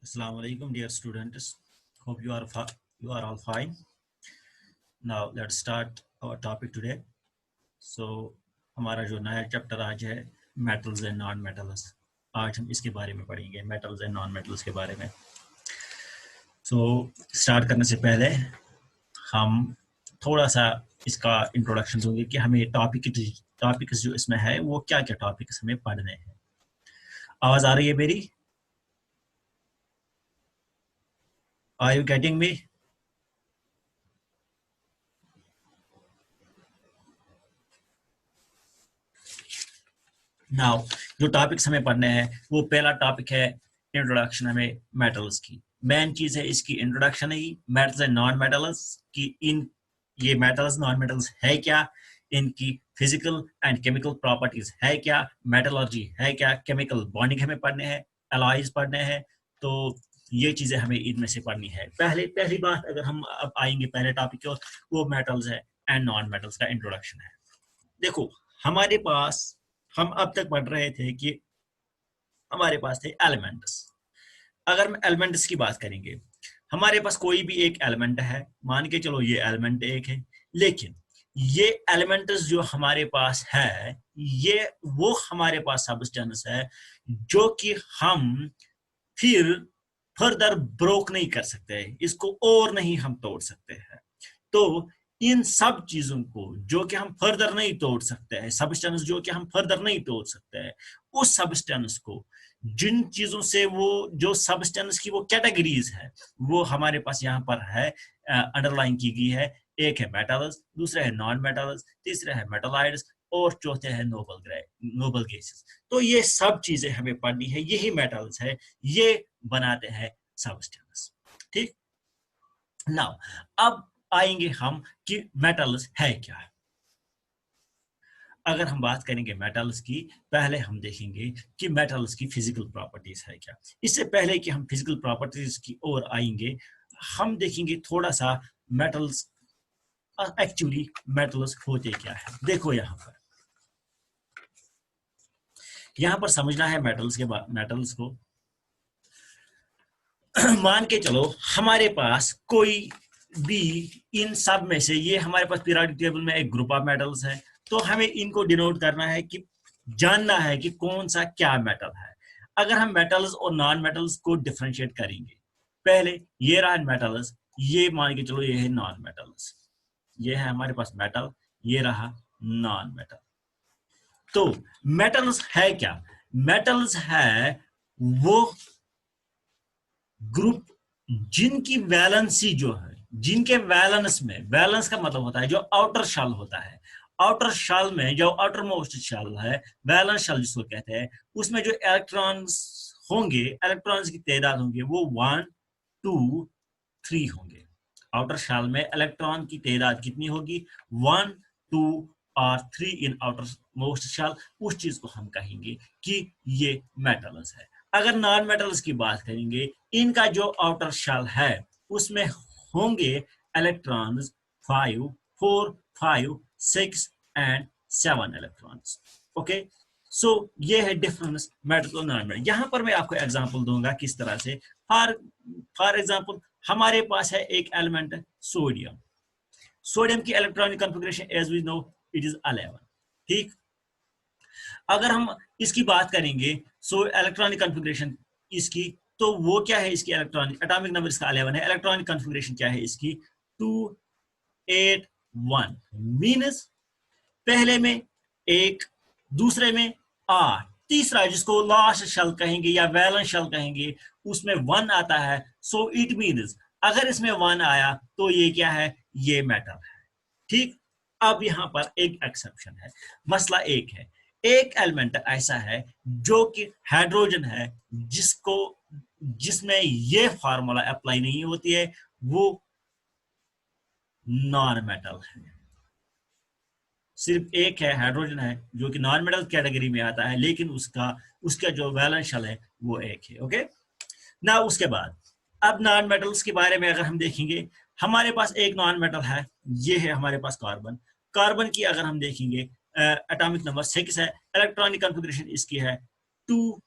Assalamu alaikum, dear students. Hope you are all fine. Now let's start our topic today. So हमारा जो नया chapter आज है metals and non metals, आज हम इसके बारे में पढ़ेंगे, मेटल्स एंड नॉन मेटल्स के बारे में। So स्टार्ट करने से पहले हम थोड़ा सा इसका इंट्रोडक्शन दूंगे कि हमें टॉपिक्स जो इसमें है वो क्या क्या टॉपिक्स हमें पढ़ने हैं। आवाज आ रही है मेरी? Are you getting me? Now जो टॉपिक्स हमें पढ़ने हैं वो पहला टॉपिक है इंट्रोडक्शन हमें मेटल्स की। मेन चीज है इसकी introduction he, metals and non metals की। इन ये मेटल्स नॉन मेटल्स है क्या, इनकी फिजिकल एंड केमिकल प्रॉपर्टीज है क्या, मेटलर्जी है क्या, केमिकल बॉन्डिंग हमें पढ़ने हैं, एलॉयज पढ़ने हैं। तो ये चीजें हमें इनमें से पढ़नी है। पहली बात अगर हम अब आएंगे पहले टॉपिक की ओर, वो मेटल्स है एंड नॉन मेटल्स का इंट्रोडक्शन है। देखो हमारे पास, हम अब तक पढ़ रहे थे कि हमारे पास थे एलिमेंट्स। अगर हम एलिमेंट्स की बात करेंगे, हमारे पास कोई भी एक एलिमेंट है, मान के चलो ये एलिमेंट एक है, लेकिन ये एलिमेंट्स जो हमारे पास है ये वो हमारे पास सब्सटेंस है जो कि हम फिर फर्दर ब्रोक नहीं कर सकते, इसको और नहीं हम तोड़ सकते हैं। तो इन सब चीजों को जो कि हम फर्दर नहीं तोड़ सकते हैं, सब्सटेंस जो कि हम फर्दर नहीं तोड़ सकते हैं, उस सब्सटेंस को, जिन चीजों से वो जो सब्सटेंस की वो कैटेगरीज है वो हमारे पास यहाँ पर है, अंडरलाइन की गई है। एक है मेटल्स, दूसरा है नॉन मेटल्स, तीसरा है मेटलाइड्स और चौथे है नोबल गैसेस। तो ये सब चीजें हमें पढ़नी है, यही मेटल्स है, ये बनाते हैं सब्सटेंस। ठीक, नाउ अब आएंगे हम कि मेटल्स है क्या। अगर हम बात करेंगे मेटल्स की, पहले हम देखेंगे कि मेटल्स की फिजिकल प्रॉपर्टीज है क्या। इससे पहले कि हम फिजिकल प्रॉपर्टीज की ओर आएंगे, हम देखेंगे थोड़ा सा मेटल्स, एक्चुअली मेटल्स होते क्या है। देखो यहाँ पर समझना है मेटल्स को। मान के चलो हमारे पास कोई भी इन सब में से, ये हमारे पास पीरियोडिक टेबल में एक ग्रुप ऑफ मेटल्स है, तो हमें इनको डिनोट करना है कि जानना है कि कौन सा क्या मेटल है। अगर हम मेटल्स और नॉन मेटल्स को डिफरेंशिएट करेंगे, पहले ये रहा मेटल्स, ये मान के चलो ये है नॉन मेटल्स, ये है हमारे पास मेटल, ये रहा नॉन मेटल। तो मेटल्स है क्या? मेटल्स है वो ग्रुप जिनकी वैलेंसी जो है, जिनके वैलेंस में, वैलेंस का मतलब होता है जो आउटर शेल होता है, आउटर शेल में जो आउटर मोस्ट शेल है, वैलेंस शेल जिसको कहते हैं, उसमें जो इलेक्ट्रॉन्स होंगे, इलेक्ट्रॉन्स की तादाद होंगे वो 1 2 3 होंगे। आउटर शेल में इलेक्ट्रॉन की तादाद कितनी होगी? 1 2 और 3 इन आउटर मोस्ट शेल। उस चीज को हम कहेंगे कि ये मेटल्स है। अगर नॉन मेटल्स की बात करेंगे, इनका जो आउटर शेल है उसमें होंगे इलेक्ट्रॉन्स 5 4 5 6 एंड 7 इलेक्ट्रॉन्स। ओके, सो ये है डिफरेंस मेटल और नॉन मेटल। यहां पर मैं आपको एग्जांपल दूंगा किस तरह से। फॉर एग्जांपल हमारे पास है एक एलिमेंट है सोडियम। सोडियम की electronic configuration as we know it is 11। ठीक, अगर हम इसकी बात करेंगे सो इलेक्ट्रॉनिक कॉन्फ़िगरेशन इसकी, तो वो क्या है इसकी इलेक्ट्रॉनिक, एटॉमिक नंबर इसका 11 है, इलेक्ट्रॉनिक कॉन्फ़िगरेशन क्या है इसकी? 2 8 1। मींस पहले में 1, दूसरे में 8, तीसरा जिसको लास्ट शेल कहेंगे या वैलेंस शेल कहेंगे उसमें 1 आता है। सो इट मींस अगर इसमें 1 आया तो ये क्या है? ये मेटल है। ठीक, अब यहां पर एक एक्सेप्शन है। मसला एक है, एक एलिमेंट ऐसा है जो कि हाइड्रोजन है, जिसको जिसमें ये फार्मूला अप्लाई नहीं होती है, वो नॉन मेटल है। सिर्फ एक है, हाइड्रोजन है, जो कि नॉन मेटल कैटेगरी में आता है, लेकिन उसका जो वैलेंस शेल है वो एक है। ओके, ना उसके बाद अब नॉन मेटल्स के बारे में अगर हम देखेंगे, हमारे पास एक नॉन मेटल है, ये है हमारे पास कार्बन। कार्बन की अगर हम देखेंगे एटॉमिक नंबर 6 है, इलेक्ट्रॉनिक कॉन्फ़िगरेशन इसकी है 2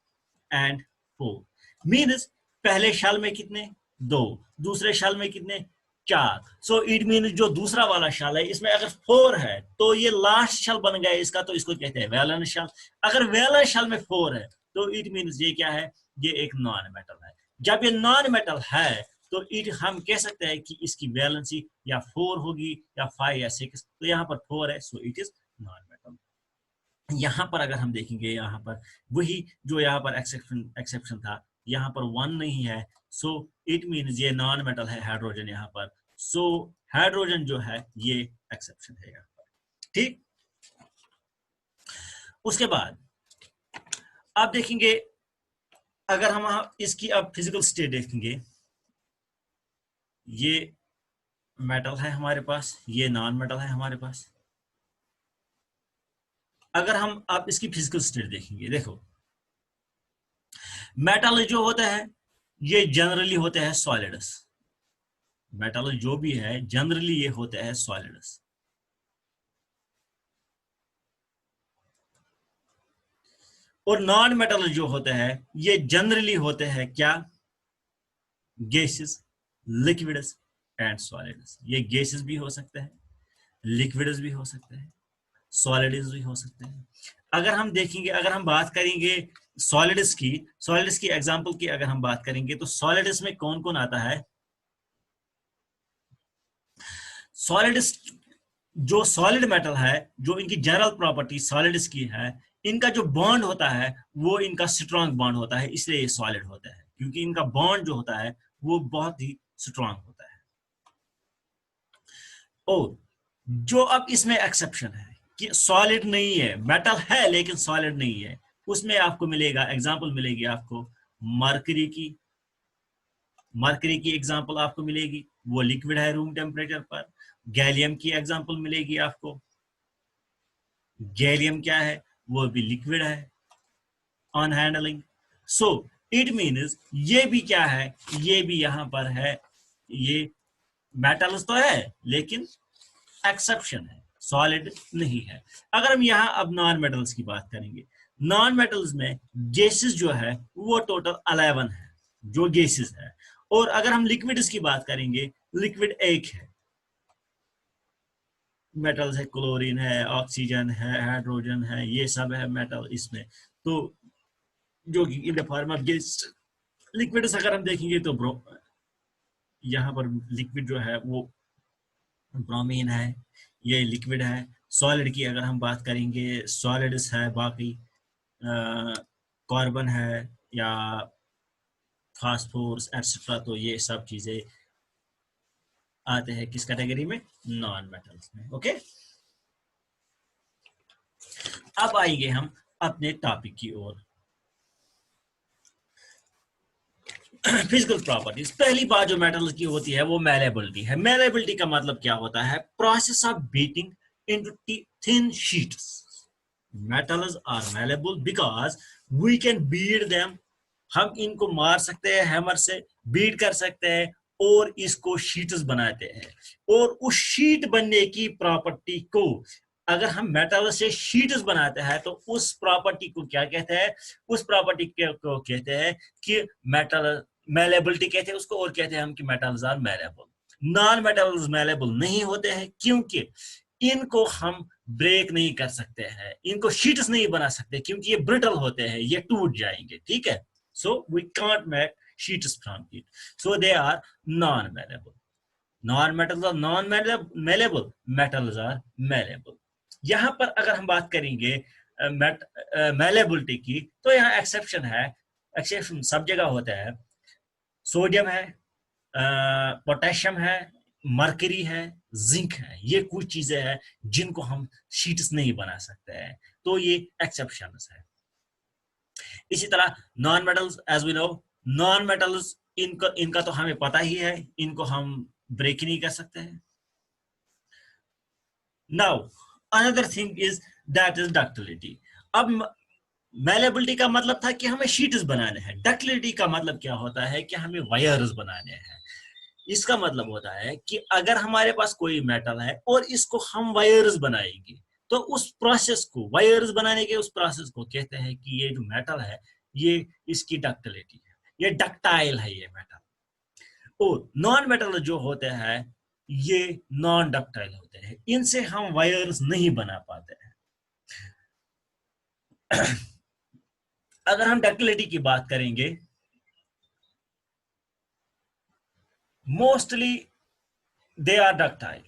एंड 4। मींस पहले शल में कितने, 2, दूसरे शल में कितने, 4। सो इट मीन जो दूसरा वाला शल है इसमें अगर 4 है तो ये लास्ट शल बन गया इसका, तो इसको कहते हैं वैलेंस शल। अगर वैलेंस शल में 4 है तो इट मीन ये क्या है, ये एक नॉन मेटल है। जब ये नॉन मेटल है तो इट हम कह सकते हैं कि इसकी वैलेंसी या 4 होगी या 5 या 6, तो यहाँ पर 4 है, so it is non metal. यहाँ पर अगर हम देखेंगे, यहाँ पर वही जो यहाँ पर एक्सेप्शन था, यहाँ पर 1 नहीं है, सो इट मीन्स ये नॉन मेटल है हाइड्रोजन यहाँ पर, सो हाइड्रोजन जो है ये एक्सेप्शन है यहाँ पर, ठीक। उसके बाद आप देखेंगे, अगर हम इसकी अब फिजिकल स्टेट देखेंगे, ये मेटल है हमारे पास, ये नॉन मेटल है हमारे पास। अगर हम अब इसकी फिजिकल स्टेट देखेंगे, देखो मेटल जो होता है ये जनरली होते हैं सॉलिड्स, मेटल जो भी है जनरली ये होते हैं सॉलिड्स। और नॉन मेटल जो होते हैं ये जनरली होते हैं क्या, गैसेस, लिक्विड्स एंड सॉलिड्स। ये गैसेस भी हो सकते हैं, लिक्विड्स भी हो सकते हैं, सॉलिड्स भी हो सकते हैं। अगर हम देखेंगे, अगर हम बात करेंगे सॉलिड्स की एग्जांपल की अगर हम बात करेंगे तो सॉलिड्स में कौन कौन आता है, सॉलिड्स जो सॉलिड मेटल है, जो इनकी जनरल प्रॉपर्टी सॉलिड्स की है, इनका जो बॉन्ड होता है वो इनका स्ट्रॉन्ग बॉन्ड होता है, इसलिए ये सॉलिड होता है, क्योंकि इनका बॉन्ड जो होता है वो बहुत ही स्ट्रॉन्ग होता है। और जो अब इसमें एक्सेप्शन है कि सॉलिड नहीं है, मेटल है लेकिन सॉलिड नहीं है, उसमें आपको मिलेगा, एग्जांपल मिलेगी आपको मरकरी की एग्जांपल आपको मिलेगी, वो लिक्विड है रूम टेम्परेचर पर। गैलियम की एग्जांपल मिलेगी आपको, गैलियम क्या है, वो भी लिक्विड है on handling. So it means ये भी क्या है, ये भी यहां पर है, ये मेटल्स तो है लेकिन एक्सेप्शन है, सॉलिड नहीं है। अगर हम यहाँ अब नॉन मेटल्स की बात करेंगे, नॉन मेटल्स में गैसेस जो है वो टोटल 11 है जो गैसेस है। और अगर हम लिक्विड्स की बात करेंगे, लिक्विड एक है, मेटल्स है, क्लोरीन है, ऑक्सीजन है, हाइड्रोजन है, ये सब है मेटल इसमें। तो जो कि in the form of gas, liquids अगर हम देखेंगे तो यहाँ पर लिक्विड जो है वो ब्रोमीन है, ये लिक्विड है। सॉलिड की अगर हम बात करेंगे, सॉलिड्स है बाकी कार्बन है या फास्फोरस एटसेट्रा, तो ये सब चीजें आते हैं किस कैटेगरी में, नॉन मेटल्स में। ओके, अब आएंगे हम अपने टॉपिक की ओर। फिजिकल प्रॉपर्टीज, पहली बात जो मेटल्स की होती है वो मैलेबिलिटी है। मैलेबिलिटी का मतलब क्या होता है, process of beating into thin sheets. Metals are malleable because we can beat them, हम इनको मार सकते हैं हैमर से, बीट कर सकते हैं और इसको शीट्स बनाते हैं। और उस शीट बनने की प्रॉपर्टी को, अगर हम मेटल से शीट्स बनाते हैं तो उस प्रॉपर्टी को क्या कहते हैं, उस प्रॉपर्टी को कहते हैं कि मेटल मैलेबिलिटी कहते हैं उसको, और कहते हैं हम कि metals are malleable. Non metals malleable नहीं होते हैं क्योंकि इनको हम ब्रेक नहीं कर सकते हैं, इनको शीट्स नहीं बना सकते क्योंकि ये ब्रिटल होते हैं, ये टूट जाएंगे, ठीक है। So we can't make sheets from it, so they are non malleable. Non metals are non malleable, metals are malleable. यहाँ पर अगर हम बात करेंगे मैलेबिलिटी की, तो यहाँ एक्सेप्शन है, एक्सेप्शन सब जगह होता है। सोडियम है, पोटेशियम है, मरकरी है, जिंक है, ये कुछ चीजें हैं जिनको हम शीट्स नहीं बना सकते हैं, तो ये एक्सेप्शंस है। इसी तरह non metals, as we know, non metals इनका तो हमें पता ही है, इनको हम ब्रेक ही नहीं कर सकते हैं। Now another thing is that is ductility. अब मैलेबिलिटी का मतलब था कि हमें शीट्स बनाने हैं, डक्टिलिटी का मतलब क्या होता है कि हमें वायर्स बनाने हैं। इसका मतलब होता है कि अगर हमारे पास कोई मेटल है और इसको हम वायर्स बनाएंगे, तो उस प्रोसेस को, वायर्स बनाने के उस प्रोसेस को कहते हैं कि ये जो मेटल है ये इसकी डक्टिलिटी है, ये डक्टाइल है ये मेटल। और नॉन मेटल जो होते हैं ये नॉन डक्टाइल होते हैं, इनसे हम वायर्स नहीं बना पाते हैं। अगर हम डक्टिलिटी की बात करेंगे, mostly they are ductile.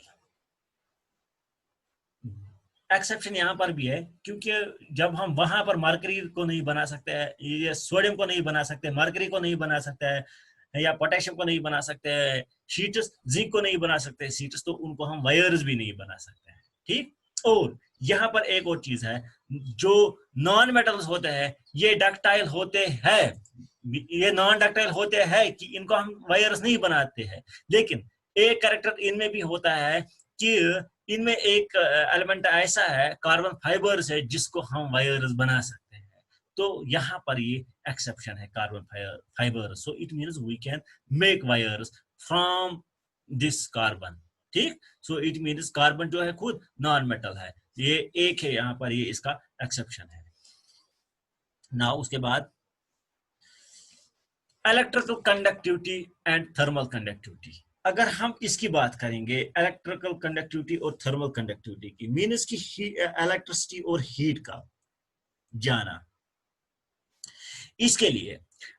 Exception यहां पर भी है, क्योंकि जब हम वहां पर मरकरी को नहीं बना सकते हैं, ये सोडियम को नहीं बना सकते, मरकरी को नहीं बना सकते हैं, या पोटेशियम को नहीं बना सकते हैं, शीटस जिंक को नहीं बना सकते शीटस, तो उनको हम वायर्स भी नहीं बना सकते हैं। ठीक। और यहाँ पर एक और चीज है, जो नॉन मेटल्स होते हैं ये डक्टाइल होते हैं, ये नॉन डक्टाइल होते हैं कि इनको हम वायर्स नहीं बनाते हैं, लेकिन एक कैरेक्टर इनमें भी होता है कि इनमें एक एलिमेंट ऐसा है, कार्बन फाइबर्स है, जिसको हम वायर्स बना सकते हैं। तो यहाँ पर ये एक्सेप्शन है, carbon fibre, so it means we can make wires from this carbon. ठीक। सो इट मींस कार्बन जो है खुद नॉन मेटल है, ये एक है यहाँ पर, ये इसका एक्सेप्शन है। ना उसके बाद electrical conductivity and thermal conductivity. अगर हम इसकी बात करेंगे, इलेक्ट्रिकल कंडक्टिविटी और थर्मल कंडक्टिविटी की, मींस की इलेक्ट्रिसिटी और हीट का जाना, इसके लिए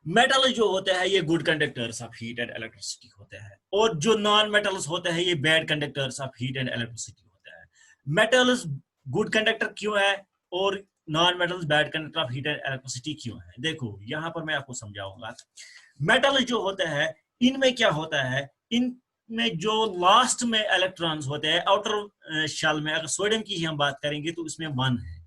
मेटल जो होते हैं ये good conductors of heat and electricity होते हैं, और जो नॉन मेटल्स होते हैं ये bad conductors of heat and electricity होते हैं। मेटल्स गुड कंडक्टर क्यों है और non metals bad conductor of heat and electricity क्यों है? देखो यहाँ पर मैं आपको समझाऊंगा। मेटल जो होते हैं इनमें क्या होता है, इनमें जो लास्ट में इलेक्ट्रॉन्स होते हैं आउटर शेल में, अगर सोडियम की ही हम बात करेंगे तो इसमें 1 है,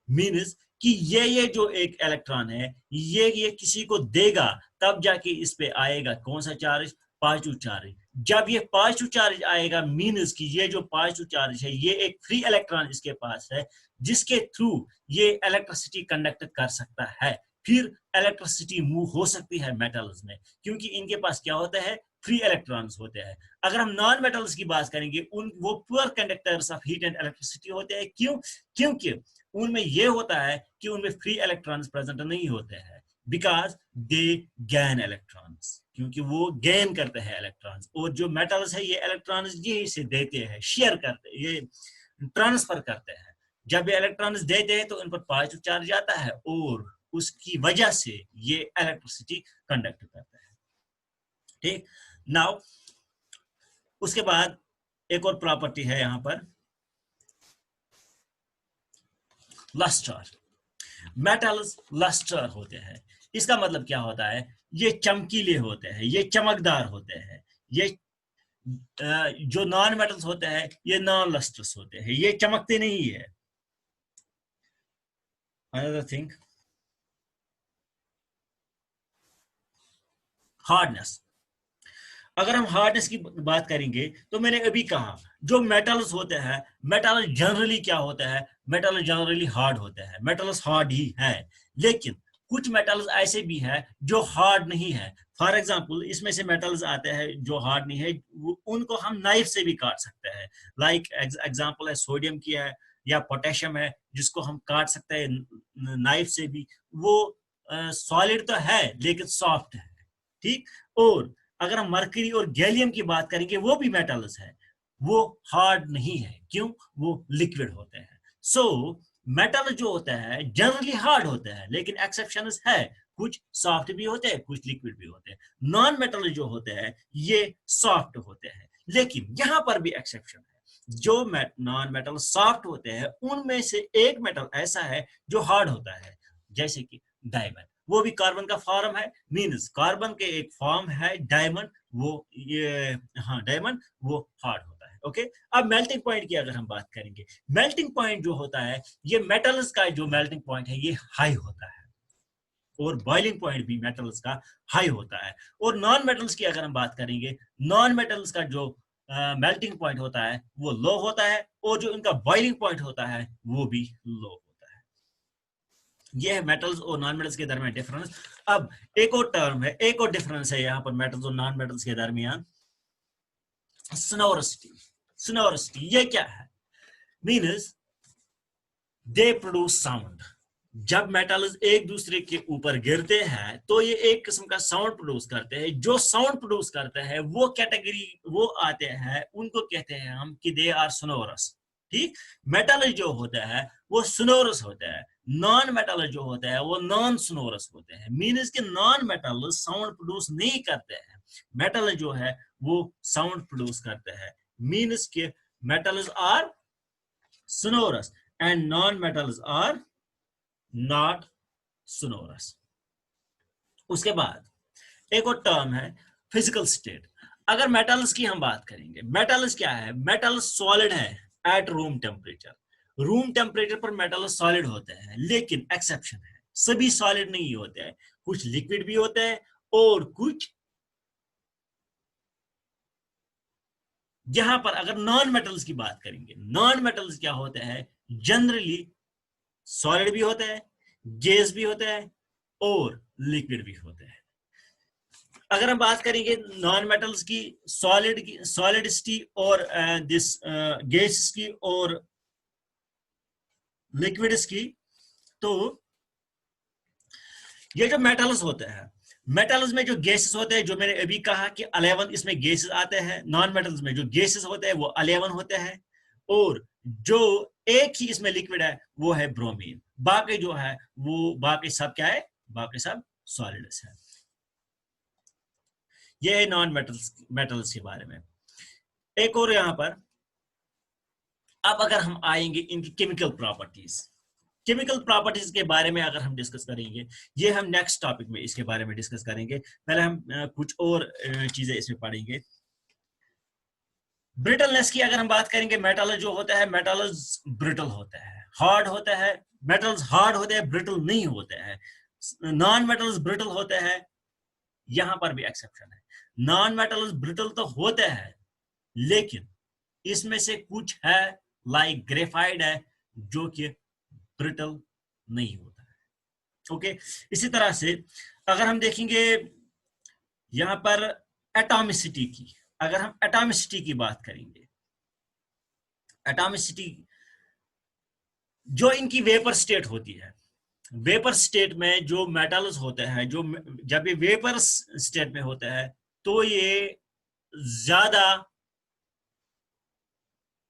मीन्स कि ये जो एक इलेक्ट्रॉन है ये किसी को देगा, तब जाके इस पे आएगा कौन सा चार्ज, पॉजिटिव चार्ज। जब ये पॉजिटिव चार्ज आएगा, मीन्स कि ये जो पॉजिटिव चार्ज है ये एक फ्री इलेक्ट्रॉन इसके पास है, जिसके थ्रू ये इलेक्ट्रिसिटी कंडक्ट कर सकता है। फिर इलेक्ट्रिसिटी मूव हो सकती है मेटल्स में, क्योंकि इनके पास क्या होता है, फ्री इलेक्ट्रॉन्स होते हैं। अगर हम नॉन मेटल्स की बात करेंगे, वो poor conductors of heat and electricity होते हैं। क्यों? क्योंकि उनमें यह होता है कि उनमें फ्री इलेक्ट्रॉन्स प्रेजेंट नहीं होते हैं, बिकॉज दे गेन इलेक्ट्रॉन्स, क्योंकि वो गेन करते हैं इलेक्ट्रॉन्स। और जो मेटल्स है ये इलेक्ट्रॉन्स ये से देते हैं, शेयर करते हैं, ये ट्रांसफर करते हैं। जब ये इलेक्ट्रॉन्स देते हैं तो इन पर पॉजिटिव चार्ज आता है और उसकी वजह से ये इलेक्ट्रिसिटी कंडक्ट करता है। ठीक। नाउ उसके बाद एक और प्रॉपर्टी है यहाँ पर, लस्टर। मेटल्स लस्टर होते हैं, इसका मतलब क्या होता है, ये चमकीले होते हैं, ये चमकदार होते हैं। ये जो नॉन मेटल्स होते हैं ये नॉन लस्टर्स होते हैं, ये चमकते नहीं है। Another thing, hardness. अगर हम हार्डनेस की बात करेंगे तो मैंने अभी कहा जो मेटल्स होते हैं, मेटल जनरली क्या होता है, मेटल जनरली हार्ड होते हैं, मेटल्स हार्ड ही है। लेकिन कुछ मेटल्स ऐसे भी है जो हार्ड नहीं है। फॉर एग्जांपल इसमें से मेटल्स आते हैं जो हार्ड नहीं है, उनको हम नाइफ से भी काट सकते हैं। लाइक एग्जांपल है सोडियम की है या पोटेशियम है, जिसको हम काट सकते हैं नाइफ से भी। वो सॉलिड तो है लेकिन सॉफ्ट है। ठीक। और अगर हम मरकरी और गैलियम की बात करेंगे, वो भी मेटल्स है, वो हार्ड नहीं है। क्यों? वो लिक्विड होते हैं। सो मेटल जो होता है जनरली हार्ड होता है, लेकिन एक्सेप्शन है, कुछ सॉफ्ट भी होते हैं, कुछ लिक्विड भी होते हैं। नॉन मेटल जो होते हैं ये सॉफ्ट होते हैं, लेकिन यहां पर भी एक्सेप्शन है। जो नॉन मेटल सॉफ्ट होते हैं उनमें से एक मेटल ऐसा है जो हार्ड होता है, जैसे कि डायमंड। वो भी कार्बन का फॉर्म है, मींस कार्बन के एक फॉर्म है डायमंड, वो ये हाँ डायमंड वो हार्ड होता है। ओके। अब मेल्टिंग पॉइंट की अगर हम बात करेंगे, मेल्टिंग पॉइंट जो होता है ये मेटल्स का जो मेल्टिंग पॉइंट है ये हाई होता है, और बॉइलिंग पॉइंट भी मेटल्स का हाई होता है। और नॉन मेटल्स की अगर हम बात करेंगे, नॉन मेटल्स का जो मेल्टिंग पॉइंट होता है वो लो होता है, और जो इनका बॉइलिंग पॉइंट होता है वो भी लो होता है। ये है मेटल्स और नॉन मेटल्स के दरमियान डिफरेंस। अब एक और टर्म है, एक और डिफरेंस है यहाँ पर मेटल्स और नॉन मेटल्स के दरमियान, सोनोरिटी। सोनोरिटी ये क्या है? मींस दे प्रोड्यूस साउंड, जब मेटल्स एक दूसरे के ऊपर गिरते हैं तो ये एक किस्म का साउंड प्रोड्यूस करते हैं। जो साउंड प्रोड्यूस करते हैं वो कैटेगरी वो आते हैं, उनको कहते हैं हम कि दे आर सोनोरस। ठीक, मेटल जो होता है वो सोनोरस होता है, नॉन मेटल जो होता है वो नॉन सोनोरस होते हैं। मीन्स कि नॉन मेटल साउंड प्रोड्यूस नहीं करते हैं, मेटल जो है वो साउंड प्रोड्यूस करते हैं। मीन्स के metals are sonorous and non-metals are not sonorous। उसके बाद एक और टर्म है फिजिकल स्टेट। अगर मेटल्स की हम बात करेंगे, मेटल्स क्या है? मेटल सॉलिड है at room temperature. Room temperature पर मेटल सॉलिड होते हैं, लेकिन एक्सेप्शन है, सभी सॉलिड नहीं होते हैं, कुछ लिक्विड भी होते हैं और कुछ, यहां पर अगर नॉन मेटल्स की बात करेंगे, नॉन मेटल्स क्या होते हैं? जनरली सॉलिड भी होते हैं, गैस भी होते हैं और लिक्विड भी होते हैं। अगर हम बात करेंगे नॉन मेटल्स की, सॉलिडिटी और दिस गैस की और लिक्विड्स की, तो ये जो मेटल्स होते हैं, मेटल्स में जो गैसेस होते हैं, जो मैंने अभी कहा कि 11 इसमें गैसेस आते हैं, नॉन मेटल्स में जो गैसेस होते हैं वो 11 होते हैं, और जो एक ही इसमें लिक्विड है वो है ब्रोमीन। बाकी जो है वो बाकी सब क्या है? बाकी सब सॉलिड्स है। ये है नॉन मेटल्स के बारे में। एक और यहां पर अब अगर हम आएंगे इनकी केमिकल प्रॉपर्टीज, केमिकल प्रॉपर्टीज के बारे में अगर हम डिस्कस करेंगे, ये हम नेक्स्ट टॉपिक में इसके बारे में डिस्कस करेंगे। पहले हम कुछ और चीजें इसमें पढ़ेंगे। ब्रिटलनेस की अगर हम बात करेंगे, मेटल जो होता है, मेटल्स ब्रिटल होता है, हार्ड होता है। मेटल्स हार्ड होते हैं, ब्रिटल नहीं होते हैं। नॉन मेटल्स ब्रिटल होते हैं, यहां पर भी एक्सेप्शन है। नॉन मेटल्स ब्रिटल तो होते हैं, लेकिन इसमें से कुछ है लाइक ग्रेफाइड है जो कि ब्रिटल नहीं होता है। ओके, इसी तरह से अगर हम देखेंगे यहां पर एटॉमिसिटी की, अगर हम एटॉमिसिटी की बात करेंगे, एटॉमिसिटी जो इनकी वेपर स्टेट होती है, वेपर स्टेट में जो मेटल्स होते हैं, जो जब ये वेपर स्टेट में होते हैं तो ये ज्यादा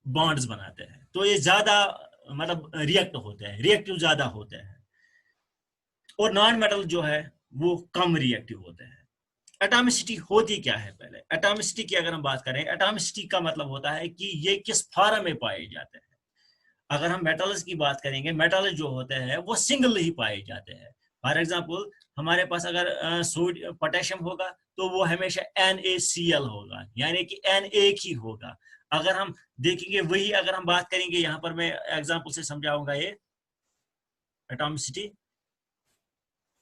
बॉन्ड्स बनाते हैं, तो ये ज्यादा मतलब रिएक्ट होते हैं, रिएक्टिव ज्यादा होते हैं, और नॉन मेटल जो है वो कम रिएक्टिव होते हैं। एटॉमिसिटी होती क्या है? पहले एटॉमिसिटी की अगर हम बात करें, एटॉमिसिटी का मतलब होता है कि ये किस फॉर्म में पाए जाते हैं। अगर हम मेटल्स की बात करेंगे, मेटल जो होते हैं वो सिंगल ही पाए जाते हैं। फॉर एग्जांपल हमारे पास अगर पोटेशियम होगा तो वो हमेशा NaCl होगा, यानी कि N एक ही होगा। अगर हम देखेंगे वही, अगर हम बात करेंगे, यहाँ पर मैं एग्जांपल से समझाऊंगा ये एटॉमिसिटी।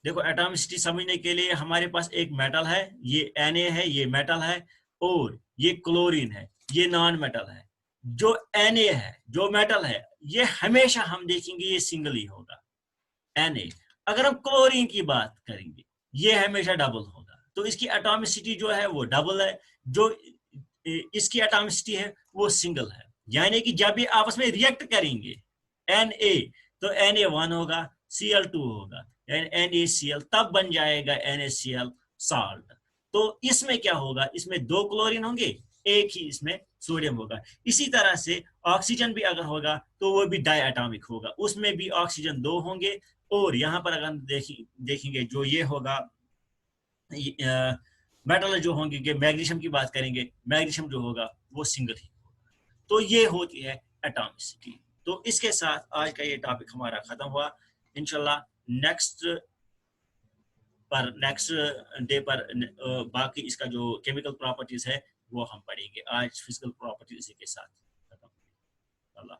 देखो, एटॉमिसिटी समझने के लिए हमारे पास एक मेटल है, ये Na है, ये मेटल है, और ये क्लोरीन है, ये नॉन मेटल है। जो Na है, जो मेटल है, ये हमेशा हम देखेंगे ये सिंगल ही होगा, Na। अगर हम क्लोरीन की बात करेंगे, ये हमेशा डबल होगा, तो इसकी एटॉमिसिटी जो है वो डबल है। जो इसकी एटॉमिसिटी है वो सिंगल है, यानी कि जब ये आपस में रिएक्ट करेंगे Na, तो Na1 होगा, Cl2 होगा, NaCl, तब बन जाएगा NaCl साल्ट। तो इसमें क्या होगा? इसमें 2 क्लोरीन होंगे, एक ही इसमें सोडियम होगा। इसी तरह से ऑक्सीजन भी अगर होगा तो वो भी डायटॉमिक होगा, उसमें भी ऑक्सीजन 2 होंगे। और यहाँ पर अगर हम देखेंगे जो ये होगा, मेटल जो होंगे, कि मैग्नीशियम की बात करेंगे, मैग्नीशियम जो होगा वो सिंगल ही होगा। तो ये होती है एटॉमिसिटी। तो इसके साथ आज का ये टॉपिक हमारा खत्म हुआ। इंशाल्लाह नेक्स्ट डे पर बाकी इसका जो केमिकल प्रॉपर्टीज है वो हम पढ़ेंगे। आज फिजिकल प्रॉपर्टीज इसी के साथ खत्म। अल्लाह।